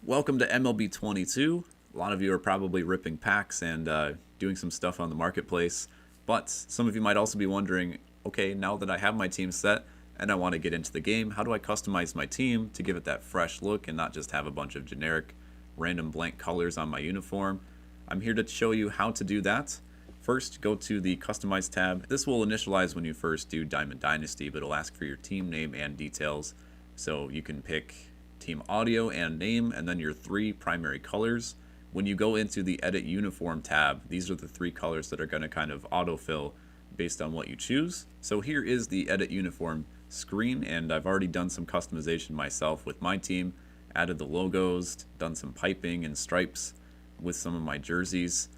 Welcome to MLB 22. A lot of you are probably ripping packs and doing some stuff on the marketplace, but some of you might also be wondering, okay, now that I have my team set and I want to get into the game, how do I customize my team to give it that fresh look and not just have a bunch of generic random blank colors on my uniform? I'm here to show you how to do that. First, go to the Customize tab. This will initialize when you first do Diamond Dynasty, but it'll ask for your team name and details. So you can pick team audio and name, and then your three primary colors. When you go into the Edit Uniform tab, these are the three colors that are going to kind of autofill based on what you choose. So here is the Edit Uniform screen, and I've already done some customization myself with my team, added the logos, done some piping and stripes with some of my jerseys.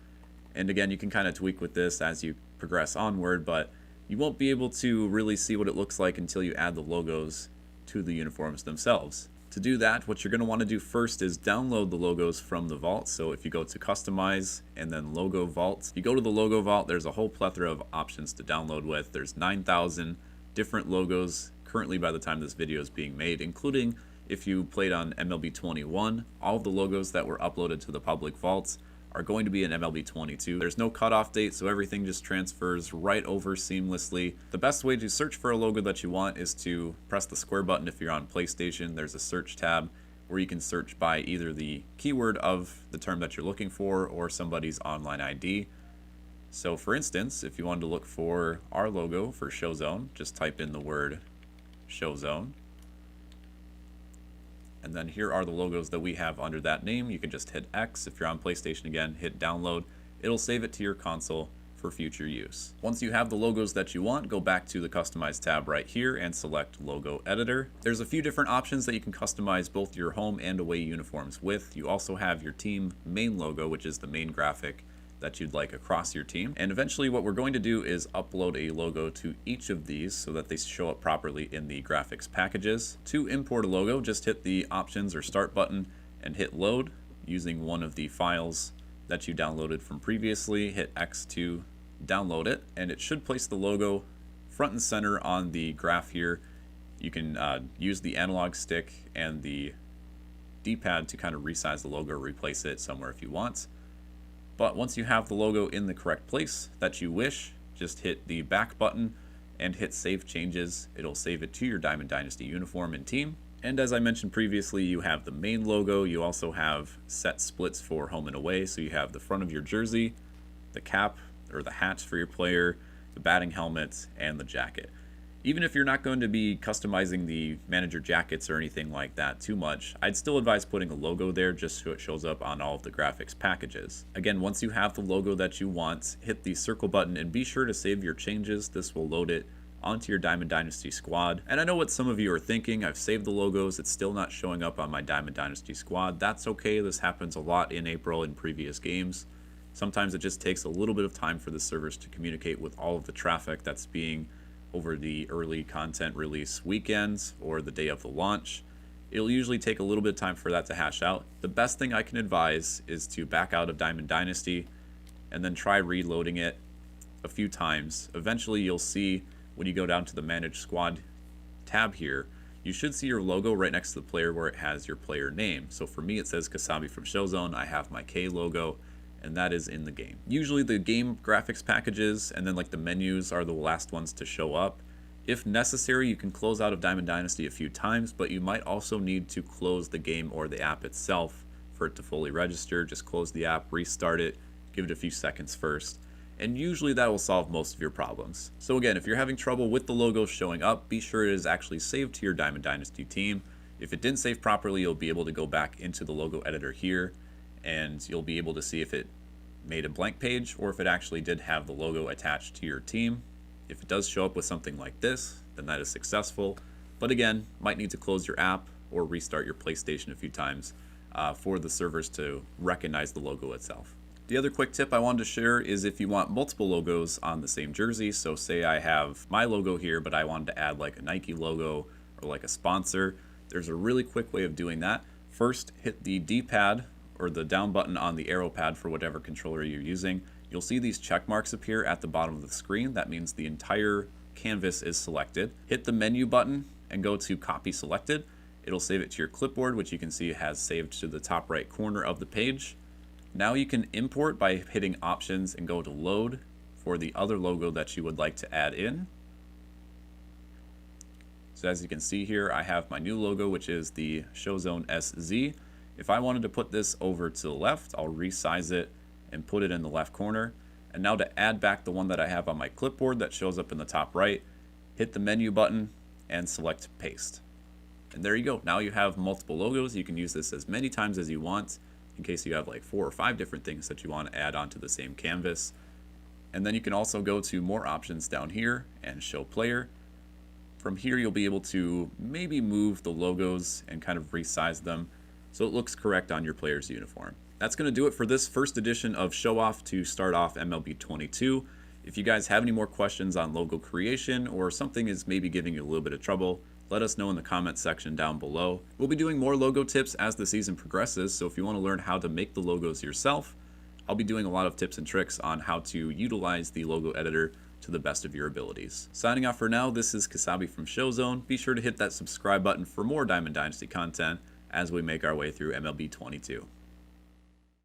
And again, you can kind of tweak with this as you progress onward, but you won't be able to really see what it looks like until you add the logos to the uniforms themselves. To do that, what you're going to want to do first is download the logos from the vault. So if you go to Customize and then Logo Vault, you go to the Logo Vault, there's a whole plethora of options to download with. There's 9,000 different logos currently by the time this video is being made, including if you played on MLB 21, all of the logos that were uploaded to the public vaults are going to be in MLB 22. There's no cutoff date, so everything just transfers right over seamlessly. The best way to search for a logo that you want is to press the square button if you're on PlayStation. There's a search tab where you can search by either the keyword of the term that you're looking for or somebody's online ID. So for instance, if you wanted to look for our logo for ShowZone, just type in the word ShowZone. And then here are the logos that we have under that name. You can just hit X. If you're on PlayStation again, hit download. It'll save it to your console for future use. Once you have the logos that you want, go back to the Customize tab right here and select Logo Editor. There's a few different options that you can customize both your home and away uniforms with. You also have your team main logo, which is the main graphic that you'd like across your team. And eventually what we're going to do is upload a logo to each of these so that they show up properly in the graphics packages. To import a logo, just hit the Options or Start button and hit Load using one of the files that you downloaded from previously. Hit X to download it, and it should place the logo front and center on the graph here. You can use the analog stick and the D-pad to kind of resize the logo or replace it somewhere if you want. But once you have the logo in the correct place that you wish, just hit the back button and hit Save Changes. It'll save it to your Diamond Dynasty uniform and team. And as I mentioned previously, you have the main logo. You also have set splits for home and away. So you have the front of your jersey, the cap or the hats for your player, the batting helmets, and the jacket. Even if you're not going to be customizing the manager jackets or anything like that too much, I'd still advise putting a logo there just so it shows up on all of the graphics packages. Again, once you have the logo that you want, hit the circle button and be sure to save your changes. This will load it onto your Diamond Dynasty squad. And I know what some of you are thinking, I've saved the logos, it's still not showing up on my Diamond Dynasty squad. That's okay, this happens a lot in April in previous games. Sometimes it just takes a little bit of time for the servers to communicate with all of the traffic that's being over the early content release weekends or the day of the launch. It'll usually take a little bit of time for that to hash out. The best thing I can advise is to back out of Diamond Dynasty and then try reloading it a few times. Eventually you'll see when you go down to the Manage Squad tab here, you should see your logo right next to the player where it has your player name. So for me it says Kasabi from ShowZone. I have my K logo, and that is in the game. Usually the game graphics packages and then like the menus are the last ones to show up. If necessary, you can close out of Diamond Dynasty a few times, but you might also need to close the game or the app itself for it to fully register. Just close the app, restart it, give it a few seconds first, and usually that will solve most of your problems. So again, if you're having trouble with the logo showing up, be sure it is actually saved to your Diamond Dynasty team. If it didn't save properly, you'll be able to go back into the logo editor here and you'll be able to see if it made a blank page or if it actually did have the logo attached to your team. If it does show up with something like this, then that is successful. But again, might need to close your app or restart your PlayStation a few times for the servers to recognize the logo itself. The other quick tip I wanted to share is if you want multiple logos on the same jersey, so say I have my logo here, but I wanted to add like a Nike logo or like a sponsor, there's a really quick way of doing that. First, hit the D-pad or the down button on the arrow pad for whatever controller you're using. You'll see these check marks appear at the bottom of the screen. That means the entire canvas is selected. Hit the menu button and go to Copy Selected, It'll save it to your clipboard, which you can see has saved to the top right corner of the page. Now you can import by hitting options and go to load for the other logo that you would like to add in. So as you can see here, I have my new logo, which is the ShowZone SZ. If I wanted to put this over to the left, I'll resize it and put it in the left corner. And now to add back the one that I have on my clipboard that shows up in the top right, hit the menu button and select paste. And there you go. Now you have multiple logos. You can use this as many times as you want in case you have like 4 or 5 different things that you want to add onto the same canvas. And then you can also go to more options down here and show player. From here you'll be able to maybe move the logos and kind of resize them so it looks correct on your player's uniform. That's going to do it for this first edition of ShowOff to start off MLB 22. If you guys have any more questions on logo creation or something is maybe giving you a little bit of trouble, let us know in the comments section down below. We'll be doing more logo tips as the season progresses, so if you want to learn how to make the logos yourself, I'll be doing a lot of tips and tricks on how to utilize the logo editor to the best of your abilities. Signing off for now, this is Kasabi from ShowZone. Be sure to hit that subscribe button for more Diamond Dynasty content as we make our way through MLB 22.